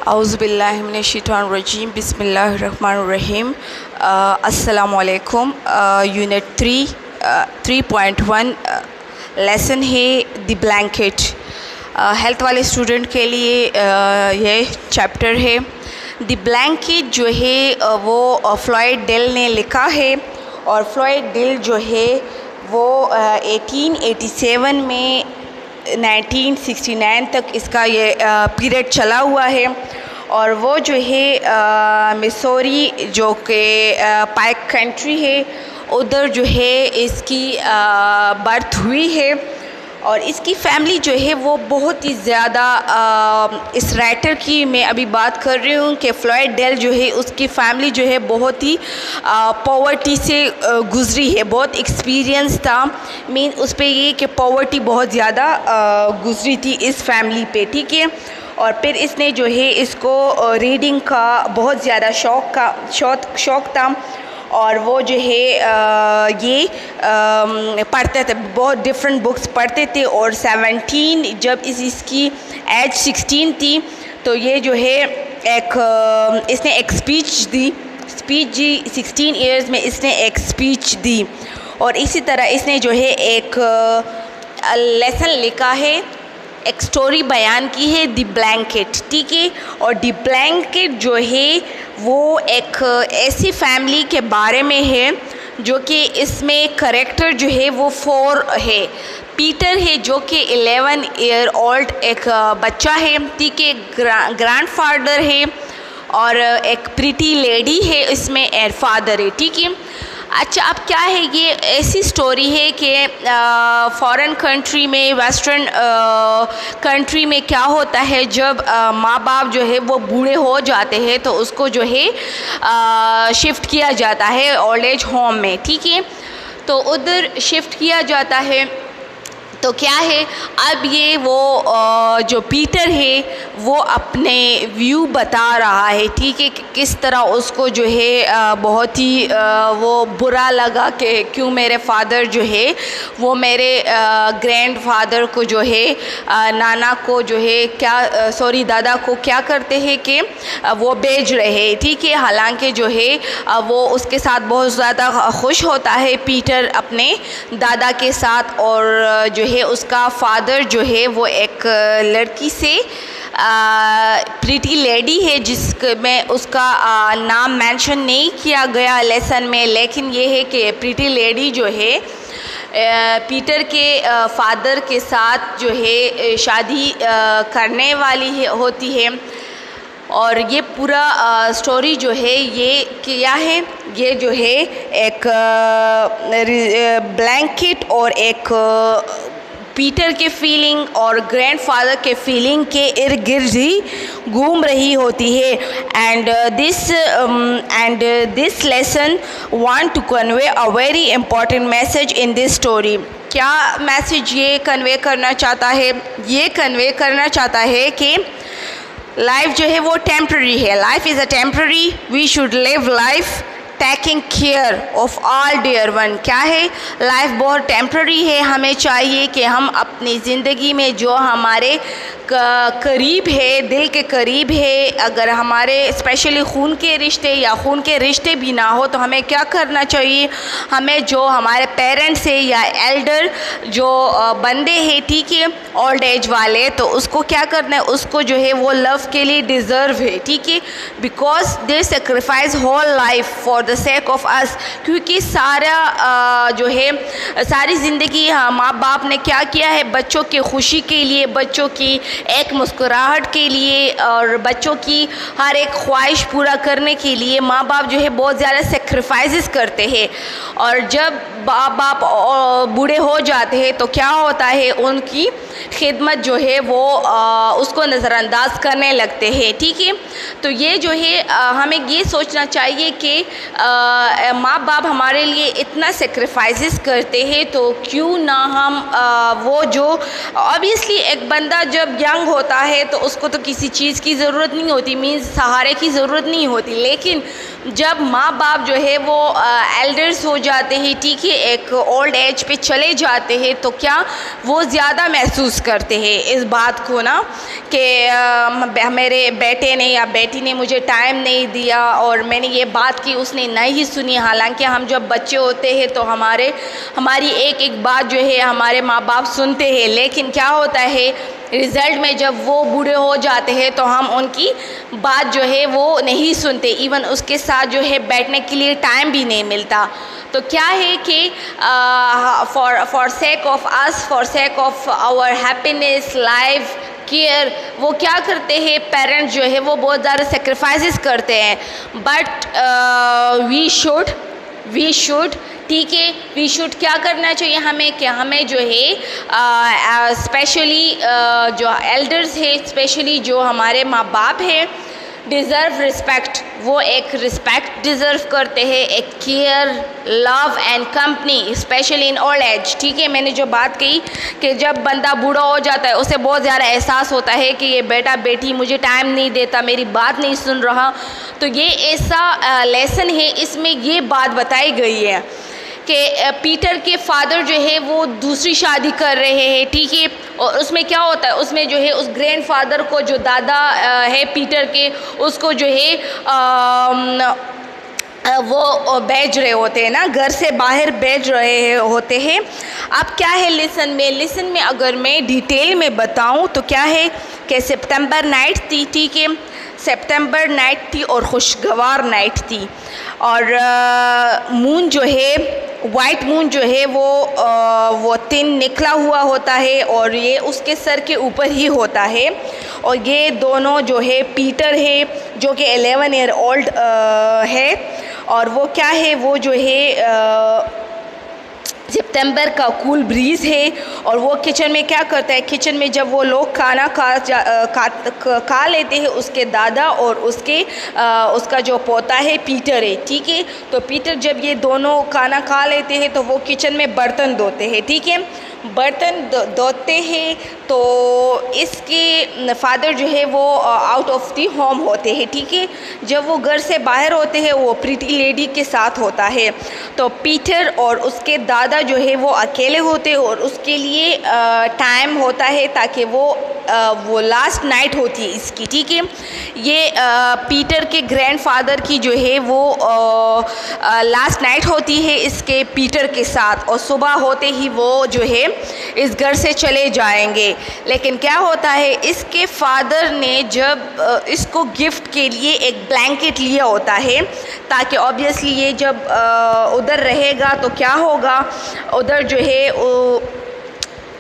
औज़ुबिल्लाहिमिनश्शैतानिर्रजीम बिस्मिल्लाहिर्रहमानिर्रहीम। अस्सलामुअलैकुम। Unit 3.1 lesson है द ब्लैंकेट। हेल्थ वाले स्टूडेंट के लिए ये चैप्टर है। द ब्लैंकेट जो है वो फ्लॉयड डेल ने लिखा है और फ्लॉयड डेल जो है वो 1887 में 1969 तक इसका ये पीरियड चला हुआ है और वो जो है मिसौरी जो कि पाइक कंट्री है उधर जो है इसकी बर्थ हुई है और इसकी फैमिली जो है वो बहुत ही ज़्यादा इस राइटर की मैं अभी बात कर रही हूँ कि फ्लॉयड डेल जो है उसकी फैमिली जो है बहुत ही पॉवर्टी से गुजरी है, बहुत एक्सपीरियंस था। मीन उस पर ये कि पॉवर्टी बहुत ज़्यादा गुजरी थी इस फैमिली पे, ठीक है। और फिर इसने जो है इसको रीडिंग का बहुत ज़्यादा शौक़ था और वो जो है ये पढ़ते थे, बहुत डिफरेंट बुक्स पढ़ते थे और 17 जब इसकी एज 16 थी तो ये जो है इसने एक स्पीच दी 16 इयर्स में इसने एक स्पीच दी और इसी तरह इसने जो है एक लेसन लिखा है, एक स्टोरी बयान की है द ब्लैंकेट, ठीक है। और द ब्लैंकेट जो है वो एक ऐसी फैमिली के बारे में है जो कि इसमें करेक्टर जो है वो 4 है। पीटर है जो कि 11 ईयर ओल्ड एक बच्चा है, ठीक है। ग्रैंडफादर है और एक प्रीटी लेडी है इसमें एयर फादर है, ठीक है। अच्छा, अब क्या है, ये ऐसी स्टोरी है कि फॉरेन कंट्री में, वेस्टर्न कंट्री में क्या होता है जब माँ बाप जो है वो बूढ़े हो जाते हैं तो उसको जो है शिफ्ट किया जाता है ओल्ड एज होम में, ठीक है। तो उधर शिफ्ट किया जाता है तो क्या है, अब ये वो जो पीटर है वो अपने व्यू बता रहा है, ठीक है, कि किस तरह उसको जो है बहुत ही वो बुरा लगा कि क्यों मेरे फादर जो है वो मेरे ग्रैंडफादर को जो है नाना को जो है क्या दादा को क्या करते हैं कि वो बेच रहे हैं, ठीक है। हालांकि जो है वो उसके साथ बहुत ज़्यादा खुश होता है पीटर अपने दादा के साथ और जो है उसका फादर जो है वो एक लड़की से प्रीटी लेडी है जिसमें उसका नाम मेंशन नहीं किया गया लेसन में, लेकिन ये है कि प्रीटी लेडी जो है पीटर के फादर के साथ जो है शादी करने वाली होती है। और ये पूरा स्टोरी जो है ये क्या है, ये जो है एक ब्लैंकेट और एक पीटर के फीलिंग और ग्रैंडफादर के फीलिंग के इर्द गिर्द ही घूम रही होती है। And this lesson want to convey a very important message in this story. क्या मैसेज ये कन्वे करना चाहता है? ये कन्वे करना चाहता है कि लाइफ जो है वो टेम्प्रेरी है, life is a temporary, we should live life taking care of all dear one. क्या है, लाइफ बहुत टेम्प्रेरी है, हमें चाहिए कि हम अपनी ज़िंदगी में जो हमारे करीब है, दिल के करीब है, अगर हमारे स्पेशली खून के रिश्ते या खून के रिश्ते भी ना हो तो हमें क्या करना चाहिए, हमें जो हमारे पेरेंट्स है या एल्डर जो बंदे हैं, ठीक है, ओल्ड एज वाले, तो उसको क्या करना है, उसको जो है वो लव के लिए डिज़र्व है, ठीक है। Because they sacrifice whole life for the sake of us, क्योंकि सारा जो है सारी ज़िंदगी माँ बाप ने क्या किया है, बच्चों की खुशी के लिए, बच्चों की एक मुस्कुराहट के लिए और बच्चों की हर एक ख्वाहिश पूरा करने के लिए माँ बाप जो है बहुत ज़्यादा सेक्रीफाइसेस करते हैं। और जब बाप बूढ़े हो जाते हैं तो क्या होता है, उनकी खिदमत जो है वो उसको नज़रअंदाज करने लगते हैं, ठीक है। तो ये जो है हमें ये सोचना चाहिए कि माँ बाप हमारे लिए इतना सेक्रीफाइसेस करते हैं तो क्यों ना हम वो जो ऑब्वियसली एक बंदा जब यंग होता है तो उसको तो किसी चीज़ की ज़रूरत नहीं होती, मीन्स सहारे की ज़रूरत नहीं होती, लेकिन जब माँ बाप जो है वो एल्डर्स हो जाते हैं, ठीक है, एक ओल्ड एज पे चले जाते हैं तो क्या वो ज़्यादा महसूस महसूस करते हैं इस बात को ना कि मेरे बेटे ने या बेटी ने मुझे टाइम नहीं दिया और मैंने ये बात की उसने नहीं सुनी। हालांकि हम जब बच्चे होते हैं तो हमारी एक एक बात जो है हमारे माँ बाप सुनते हैं, लेकिन क्या होता है रिज़ल्ट में जब वो बूढ़े हो जाते हैं तो हम उनकी बात जो है वो नहीं सुनते, इवन उसके साथ जो है बैठने के लिए टाइम भी नहीं मिलता। तो क्या है कि for sake of us, for sake of our happiness, life, care, वो क्या करते हैं पेरेंट्स जो है वो बहुत ज़्यादा सेक्रीफाइसेस करते हैं। बट वी शुड ठीक है, वी शुड क्या करना चाहिए हमें कि हमें जो है स्पेशली जो एल्डर्स है, स्पेशली जो हमारे माँ बाप हैं, डिज़र्व रिस्पेक्ट। वो एक रिस्पेक्ट डिज़र्व करते हैं, एक care, love and company, specially in old age. ठीक है, मैंने जो बात कही कि जब बंदा बूढ़ा हो जाता है उसे बहुत ज़्यादा एहसास होता है कि ये बेटा बेटी मुझे टाइम नहीं देता, मेरी बात नहीं सुन रहा। तो ये ऐसा लेसन है, इसमें ये बात बताई गई है कि पीटर के फादर जो है वो दूसरी शादी कर रहे हैं। ठीक है, और उसमें क्या होता है, उसमें जो है उस ग्रैंड फादर को जो दादा है पीटर के, उसको जो है वो भेज रहे होते हैं ना, घर से बाहर भेज रहे होते हैं। अब क्या है लिसन में अगर मैं डिटेल में बताऊं तो क्या है कि सितंबर नाइट थी। ठीक है, सितंबर नाइट थी और खुशगवार नाइट थी और मून जो है, वाइट मून जो है वो दिन निकला हुआ होता है और ये उसके सर के ऊपर ही होता है। और ये दोनों जो है पीटर है जो कि 11 ईयर ओल्ड है और वो क्या है, वो जो है सितंबर का कूल ब्रीज़ है और वो किचन में क्या करता है, किचन में जब वो लोग खाना खा लेते हैं, उसके दादा और उसका जो पोता है पीटर है। ठीक है, तो पीटर जब ये दोनों खाना खा लेते हैं तो वो किचन में बर्तन धोते हैं। ठीक है, बर्तन धोते हैं तो इसके फादर जो है वो आउट ऑफ दी होम होते हैं। ठीक है, जब वो घर से बाहर होते हैं वो प्रीटी लेडी के साथ होता है। तो पीटर और उसके दादा जो है वो अकेले होते हैं और उसके लिए टाइम होता है ताकि वो लास्ट नाइट होती है इसकी। ठीक है, ये पीटर के ग्रैंडफादर की जो है वो लास्ट नाइट होती है इसके पीटर के साथ और सुबह होते ही वो जो है इस घर से चले जाएंगे। लेकिन क्या होता है, इसके फादर ने जब इसको गिफ्ट के लिए एक ब्लैंकेट लिया होता है ताकि ऑब्वियसली ये जब उधर रहेगा तो क्या होगा, उधर जो है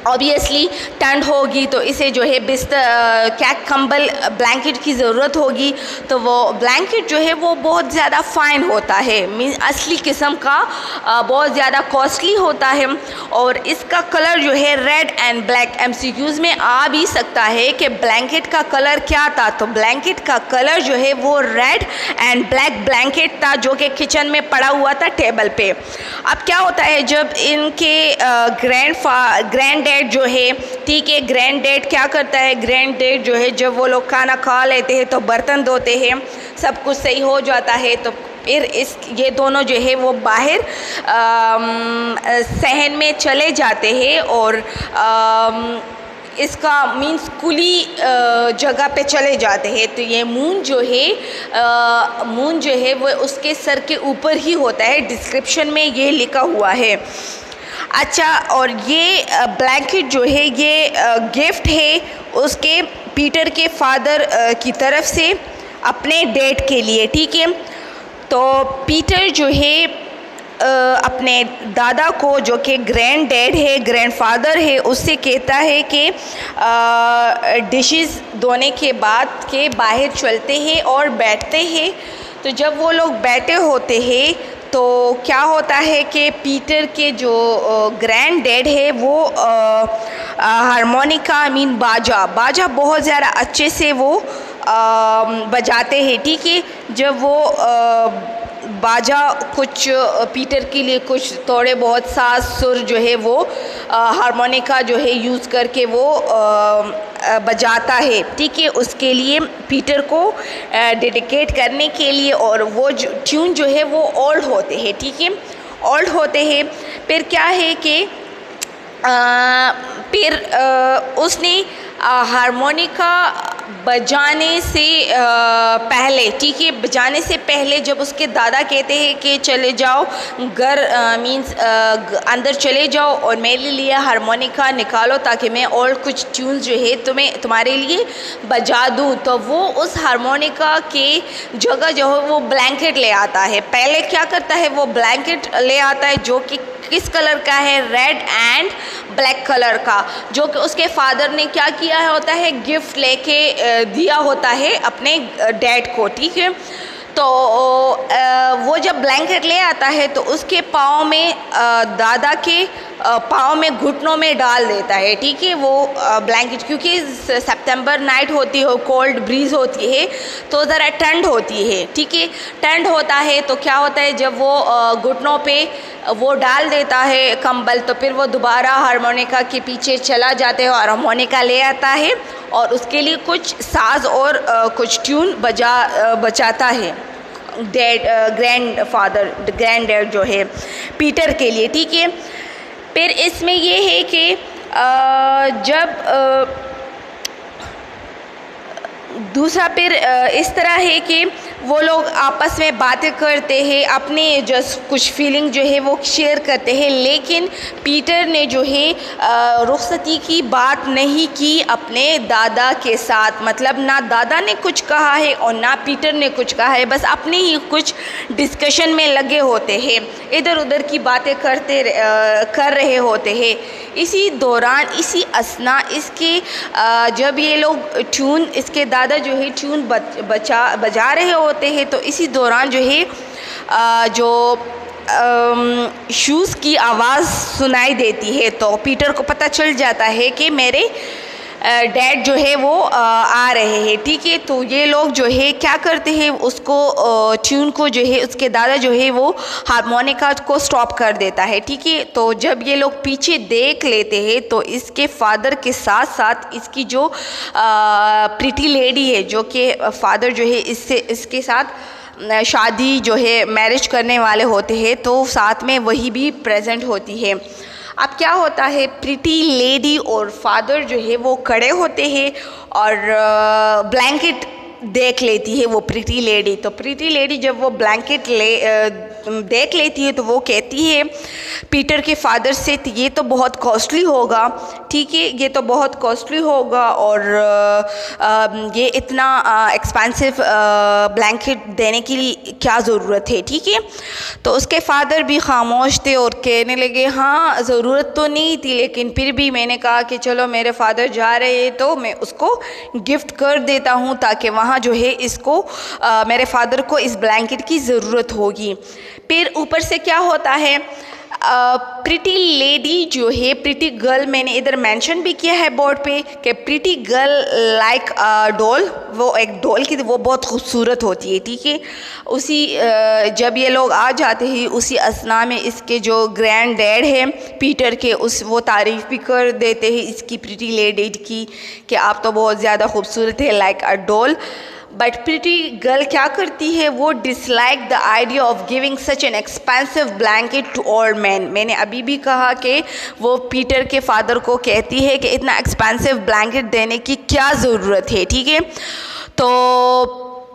ऑब्वियसली ठंड होगी तो इसे जो है बिस्तर क्या कंबल ब्लैंकेट की ज़रूरत होगी। तो वो ब्लैंकेट जो है वो बहुत ज़्यादा फ़ाइन होता है, मीन असली किस्म का, बहुत ज़्यादा कॉस्टली होता है और इसका कलर जो है रेड एंड ब्लैक। MCQs में आ भी सकता है कि ब्लैंकेट का कलर क्या था, तो ब्लैंकेट का कलर जो है वो रेड एंड ब्लैक ब्लैंकेट था जो कि किचन में पड़ा हुआ था टेबल पे। अब क्या होता है, जब इनके ग्रैंड डैड जो है, ठीक है, ग्रैंड डैड क्या करता है, ग्रैंड डैड जो है जब वो लोग खाना खा लेते हैं तो बर्तन धोते हैं, सब कुछ सही हो जाता है तो फिर ये दोनों जो है वो बाहर सहन में चले जाते हैं और इसका मीन्स खुली जगह पे चले जाते हैं। तो ये मून जो है वो उसके सर के ऊपर ही होता है, डिस्क्रिप्शन में ये लिखा हुआ है। अच्छा, और ये ब्लैंकेट जो है ये गिफ्ट है उसके पीटर के फादर की तरफ से अपने डैड के लिए। ठीक है, तो पीटर जो है अपने दादा को जो कि ग्रैंड डैड है, ग्रैंड फादर है, उससे कहता है कि डिशेस धोने के बाद के बाहर चलते हैं और बैठते हैं। तो जब वो लोग बैठे होते हैं तो क्या होता है कि पीटर के जो ग्रैंड डैड है वो हारमोनिका मीन बाजा बहुत ज़्यादा अच्छे से वो बजाते हैं। ठीक है, जब वो बाजा कुछ पीटर के लिए कुछ थोड़े बहुत साज सुर जो है वो हारमोनिका जो है यूज़ करके वो बजाता है। ठीक है, उसके लिए पीटर को डेडिकेट करने के लिए, और वो जो ट्यून जो है वो ओल्ड होते हैं। ठीक है, ओल्ड होते हैं। फिर क्या है कि फिर उसने हारमोनिका बजाने से पहले, ठीक है, बजाने से पहले जब उसके दादा कहते हैं कि चले जाओ घर, मींस अंदर चले जाओ और मेरे लिए हारमोनिका निकालो ताकि मैं और कुछ ट्यून्स जो है तुम्हारे लिए बजा दूँ, तो वो उस हारमोनिका के जगह जो है वो ब्लैंकेट ले आता है। पहले क्या करता है, वो ब्लैंकेट ले आता है जो कि किस कलर का है, रेड एंड ब्लैक कलर का, जो कि उसके फादर ने क्या किया है होता है, गिफ्ट लेके दिया होता है अपने डैड को, ठीक है। तो वो जब ब्लैंकेट ले आता है तो उसके पाँव में, दादा के पाँव में, घुटनों में डाल देता है, ठीक है, वो ब्लैंकेट, क्योंकि सितंबर नाइट होती है, कोल्ड ब्रीज होती है तो ज़रा ठंड होती है, ठीक है, ठंड होता है तो क्या होता है, जब वो घुटनों पे वो डाल देता है कंबल तो फिर वो दोबारा हारमोनिका के पीछे चला जाता है और हारमोनिका ले आता है और उसके लिए कुछ साज और कुछ ट्यून बजाता है ग्रैंड डैड जो है पीटर के लिए, ठीक है। फिर इसमें ये है कि जब दूसरा फिर इस तरह है कि वो लोग आपस में बातें करते हैं, अपने जस्ट कुछ फीलिंग जो है वो शेयर करते हैं, लेकिन पीटर ने जो है रुखसती की बात नहीं की अपने दादा के साथ, मतलब ना दादा ने कुछ कहा है और ना पीटर ने कुछ कहा है, बस अपने ही कुछ डिस्कशन में लगे होते हैं, इधर उधर की बातें कर रहे होते हैं। इसी दौरान, इसी असना इसके जब ये लोग ट्यून, इसके दादा जो है ट्यून बजा रहे होते हैं तो इसी दौरान जो है जो शूज़ की आवाज़ सुनाई देती है, तो पीटर को पता चल जाता है कि मेरे डैड जो है वो आ रहे हैं, ठीक है। तो ये लोग जो है क्या करते हैं, उसको ट्यून को जो है उसके दादा जो है वो हारमोनिका को स्टॉप कर देता है, ठीक है। तो जब ये लोग पीछे देख लेते हैं तो इसके फादर के साथ साथ इसकी जो प्रीटी लेडी है, जो कि फादर जो है इसके साथ शादी जो है मैरिज करने वाले होते हैं, तो साथ में वही भी प्रेजेंट होती है। अब क्या होता है, प्रीटी लेडी और फादर जो है वो खड़े होते हैं और ब्लैंकेट देख लेती है वो प्रीटी लेडी। तो प्रीटी लेडी जब वो ब्लैंकेट देख लेती है तो वो कहती है पीटर के फादर से, ये तो बहुत कॉस्टली होगा, ठीक है, ये तो बहुत कॉस्टली होगा और ये इतना एक्सपेंसिव ब्लैंकेट देने के लिए क्या ज़रूरत है, ठीक है। तो उसके फादर भी खामोश थे और कहने लगे हाँ ज़रूरत तो नहीं थी, लेकिन फिर भी मैंने कहा कि चलो मेरे फादर जा रहे हैं तो मैं उसको गिफ्ट कर देता हूँ ताकि वहाँ जो है इसको मेरे फादर को इस ब्लैंकेट की ज़रूरत होगी। फिर ऊपर से क्या होता है, प्रीटी लेडी जो है, प्रीटी गर्ल मैंने इधर मेंशन भी किया है बोर्ड पे कि प्रीटी गर्ल लाइक डॉल, वो एक डॉल की वो बहुत खूबसूरत होती है, ठीक है। उसी जब ये लोग आ जाते हैं उसी असना में इसके जो ग्रैंड डैड हैं पीटर के, वो तारीफ़ भी कर देते हैं इसकी प्रीटी लेडी की कि आप तो बहुत ज़्यादा खूबसूरत है like a doll. But pretty girl क्या करती है, वो dislike the idea of giving such an expensive blanket to old man. मैंने अभी भी कहा कि वो पीटर के फादर को कहती है कि इतना एक्सपेंसिव ब्लैंकेट देने की क्या ज़रूरत है, ठीक है। तो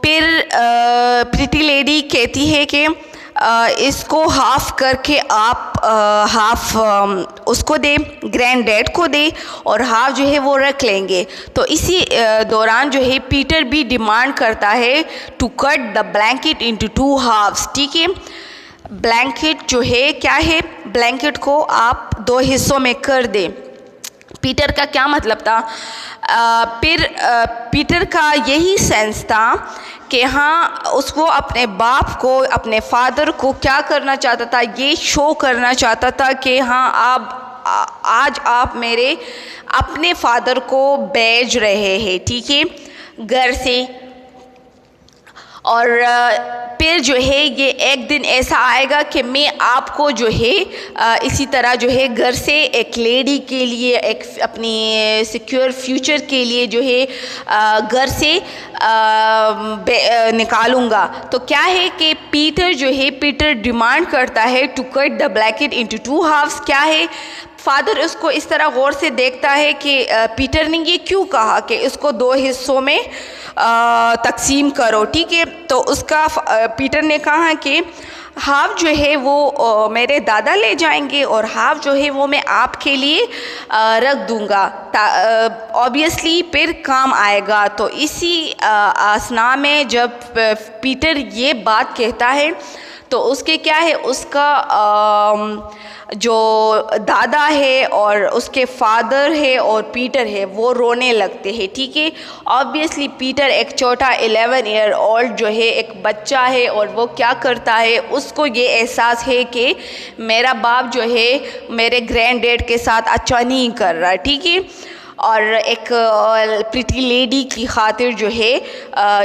फिर प्रीटी लेडी कहती है कि इसको हाफ करके आप हाफ उसको दे, ग्रैंड डैड को दे और हाफ जो है वो रख लेंगे। तो इसी दौरान जो है पीटर भी डिमांड करता है to cut the blanket into 2 halves, ठीक है। ब्लैंकेट जो है क्या है, ब्लैंकेट को आप 2 हिस्सों में कर दें। पीटर का क्या मतलब था, फिर पीटर का यही सेंस था कि हाँ उसको अपने बाप को, अपने फादर को क्या करना चाहता था, ये शो करना चाहता था कि हाँ आज आप मेरे अपने फादर को भेज रहे हैं, ठीक है, घर से। और फिर जो है ये एक दिन ऐसा आएगा कि मैं आपको जो है इसी तरह जो है घर से एक लेडी के लिए, एक अपनी सिक्योर फ्यूचर के लिए जो है घर से निकालूंगा। तो क्या है कि पीटर जो है, पीटर डिमांड करता है to cut the blanket into 2 halves. क्या है, फादर उसको इस तरह गौर से देखता है कि पीटर ने ये क्यों कहा कि इसको 2 हिस्सों में तकसीम करो, ठीक है। तो उसका पीटर ने कहा कि हाफ जो है वो मेरे दादा ले जाएंगे और हाफ जो है वो मैं आपके लिए रख दूंगा, ऑब्वियसली फिर काम आएगा। तो इसी असना में जब पीटर ये बात कहता है तो उसके क्या है, उसका जो दादा है और उसके फादर है और पीटर है वो रोने लगते हैं, ठीक है। ऑब्वियसली पीटर एक छोटा 11 ईयर ओल्ड जो है एक बच्चा है और वो क्या करता है, उसको ये एहसास है कि मेरा बाप जो है मेरे ग्रैंड डैड के साथ अच्छा नहीं कर रहा, ठीक है। और एक प्रिटी लेडी की खातिर जो है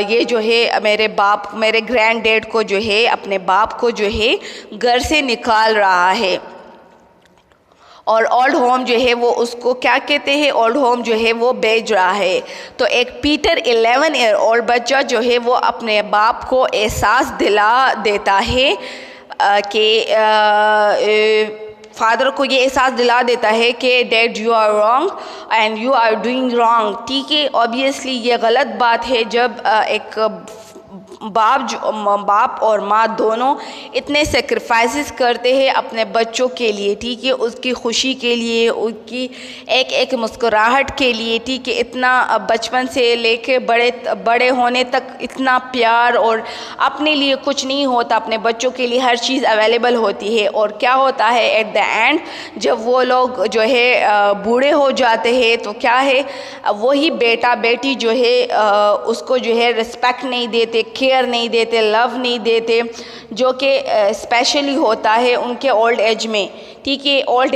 ये जो है मेरे ग्रैंड डैड को जो है अपने बाप को जो है घर से निकाल रहा है। और ओल्ड होम जो है वो उसको क्या कहते हैं, ओल्ड होम जो है वो बेच रहा है। तो एक पीटर 11 ईयर ओल्ड बच्चा जो है वो अपने बाप को एहसास दिला देता है कि फादर को ये एहसास दिला देता है कि dad you are wrong and you are doing wrong, ठीक है। ऑब्वियसली ये गलत बात है जब एक बाप और माँ दोनों इतने सेक्रीफाइसेस करते हैं अपने बच्चों के लिए, ठीक है, उसकी खुशी के लिए, उसकी एक एक मुस्कुराहट के लिए, ठीक है। इतना बचपन से लेके बड़े होने तक इतना प्यार, और अपने लिए कुछ नहीं होता, अपने बच्चों के लिए हर चीज़ अवेलेबल होती है। और क्या होता है एट द एंड जब वो लोग जो है बूढ़े हो जाते हैं तो क्या है, वही बेटा बेटी जो है उसको जो है रिस्पेक्ट नहीं देते, केयर नहीं देते, लव नहीं देते, जो कि स्पेशली होता है उनके ओल्ड एज में, ठीक है। ओल्ड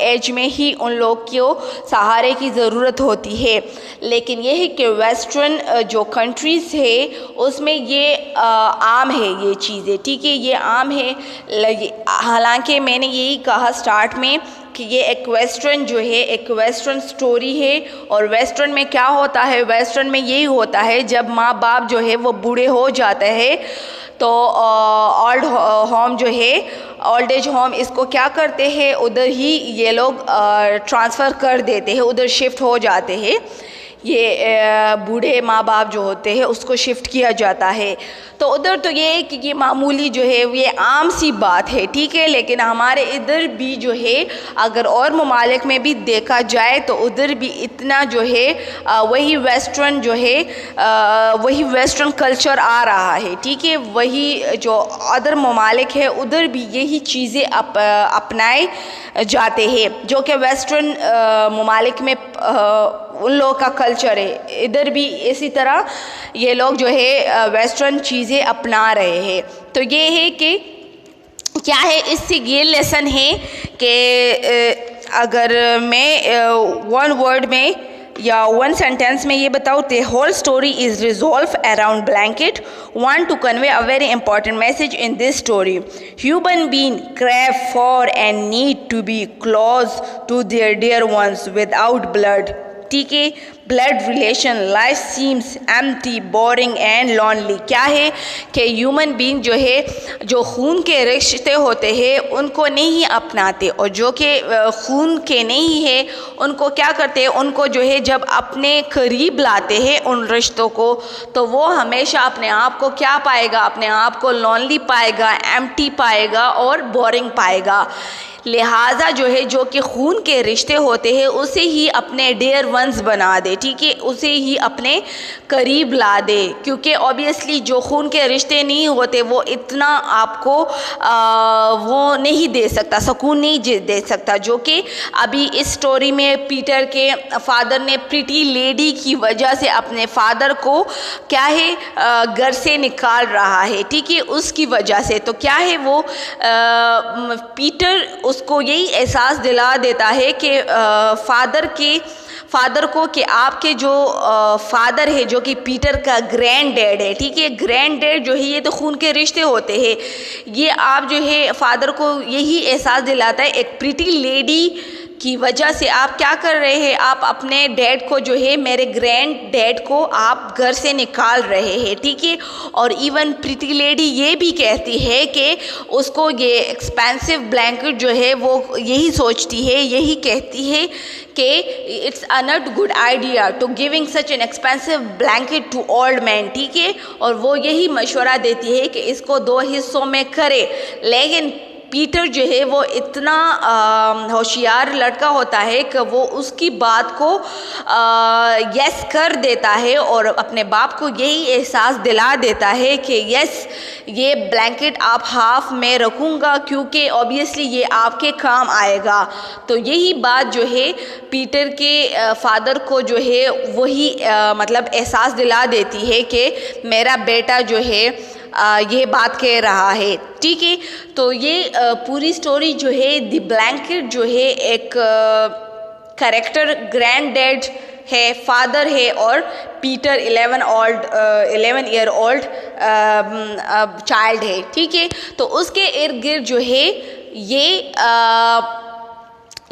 एज में ही उन लोग को सहारे की ज़रूरत होती है। लेकिन ये है कि वेस्टर्न जो कंट्रीज़ है उसमें ये आम है ये चीज़ें, ठीक है, ये आम है। हालांकि मैंने यही कहा स्टार्ट में कि ये एक वेस्टर्न जो है एक वेस्टर्न स्टोरी है। और वेस्टर्न में क्या होता है, वेस्टर्न में यही होता है जब माँ बाप जो है वो बूढ़े हो जाते हैं तो ओल्ड होम जो है ओल्ड एज होम इसको क्या करते हैं, उधर ही ये लोग ट्रांसफ़र कर देते हैं, उधर शिफ्ट हो जाते हैं। ये बूढ़े माँ बाप जो होते हैं उसको शिफ्ट किया जाता है। तो उधर तो ये है कि ये मामूली जो है ये आम सी बात है, ठीक है। लेकिन हमारे इधर भी जो है अगर और ममालिक में भी देखा जाए तो उधर भी इतना जो है वही वेस्टर्न जो है वही वेस्टर्न कल्चर आ रहा है, ठीक है। वही जो अदर ममालिक है उधर भी यही चीज़ें अपनाए जाते हैं जो कि वेस्टर्न ममालिक में उन लोगों का कल्चर है। इधर भी इसी तरह ये लोग जो है वेस्टर्न चीज़ें अपना रहे हैं। तो ये है कि क्या है, इससे ये लेसन है कि अगर मैं वन वर्ड में या वन सेंटेंस में ये बताऊँ, the whole story is resolve around blanket want to convey a very important message in this story. Human beings crave for and need to be close to their dear ones without blood, ठीक है, blood relation life seems empty boring and lonely. क्या है कि human being जो है जो खून के रिश्ते होते हैं उनको नहीं अपनाते, और जो कि खून के नहीं है उनको क्या करते हैं, उनको जो है जब अपने करीब लाते हैं उन रिश्तों को तो वो हमेशा अपने आप को क्या पाएगा, अपने आप को लॉनली पाएगा, एम्प्टी पाएगा और बोरिंग पाएगा। लिहाजा जो है जो कि खून के रिश्ते होते हैं उसे ही अपने डियर वंस बना दे, ठीक है, उसे ही अपने करीब ला दे, क्योंकि ऑब्वियसली जो खून के रिश्ते नहीं होते वो इतना आपको वो नहीं दे सकता, सुकून नहीं दे सकता, जो कि अभी इस स्टोरी में पीटर के फादर ने प्रिटी लेडी की वजह से अपने फादर को क्या है घर से निकाल रहा है, ठीक है, उसकी वजह से। तो क्या है वो पीटर उसको यही एहसास दिला देता है कि फादर को कि आपके जो फादर है जो कि पीटर का ग्रैंड डैड है, ठीक है, ग्रैंड डैड जो है ये तो खून के रिश्ते होते हैं। ये आप जो है फादर को यही एहसास दिलाता है एक प्रिटी लेडी की वजह से आप क्या कर रहे हैं, आप अपने डैड को जो है, मेरे ग्रैंड डैड को आप घर से निकाल रहे हैं, ठीक है। और इवन प्रीति लेडी ये भी कहती है कि उसको ये एक्सपेंसिव ब्लैंकेट जो है वो यही सोचती है, यही कहती है कि it's a not good idea to giving such an expensive blanket to old man, ठीक है। और वो यही मशवरा देती है कि इसको 2 हिस्सों में करे। लेकिन पीटर जो है वो इतना होशियार लड़का होता है कि वो उसकी बात को यस कर देता है और अपने बाप को यही एहसास दिला देता है कि यस, ये ब्लैंकेट आप हाफ में रखूँगा क्योंकि ऑब्वियसली ये आपके काम आएगा। तो यही बात जो है पीटर के फादर को जो है वही मतलब एहसास दिला देती है कि मेरा बेटा जो है ये बात कह रहा है, ठीक है। तो ये पूरी स्टोरी जो है द ब्लैंकेट जो है एक कैरेक्टर ग्रैंड डैड है, फादर है और पीटर 11 ईयर ओल्ड चाइल्ड है, ठीक है। तो उसके इर्द गिर्द जो है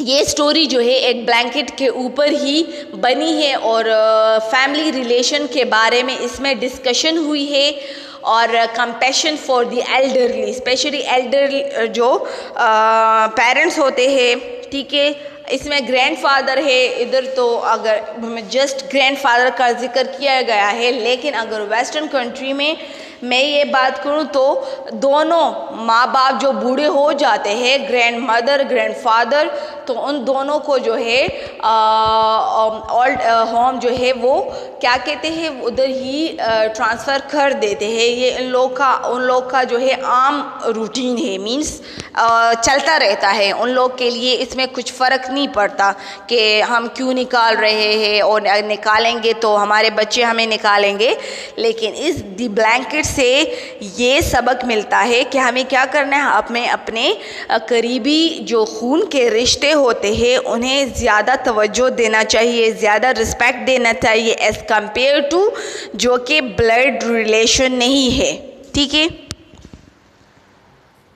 ये स्टोरी जो है एक ब्लैंकेट के ऊपर ही बनी है और फैमिली रिलेशन के बारे में इसमें डिस्कशन हुई है और compassion for the elderly, specially Elder जो पेरेंट्स होते हैं, ठीक है। इसमें ग्रैंडफादर है, इधर तो अगर जस्ट ग्रैंडफादर का जिक्र किया गया है, लेकिन अगर वेस्टर्न कंट्री में मैं ये बात करूँ तो दोनों माँ बाप जो बूढ़े हो जाते हैं, ग्रैंड मदर ग्रैंड फादर, तो उन दोनों को जो है ओल्ड होम जो है वो क्या कहते हैं उधर ही ट्रांसफ़र कर देते हैं। ये उन लोग का जो है आम रूटीन है, मींस चलता रहता है। उन लोग के लिए इसमें कुछ फ़र्क नहीं पड़ता कि हम क्यों निकाल रहे हैं और निकालेंगे तो हमारे बच्चे हमें निकालेंगे। लेकिन इस द ब्लैंकेट से ये सबक मिलता है कि हमें क्या करना है, हमें अपने करीबी जो खून के रिश्ते होते हैं उन्हें ज़्यादा तवज्जो देना चाहिए, ज़्यादा रिस्पेक्ट देना चाहिए एज़ कंपेयर टू जो कि ब्लड रिलेशन नहीं है, ठीक है।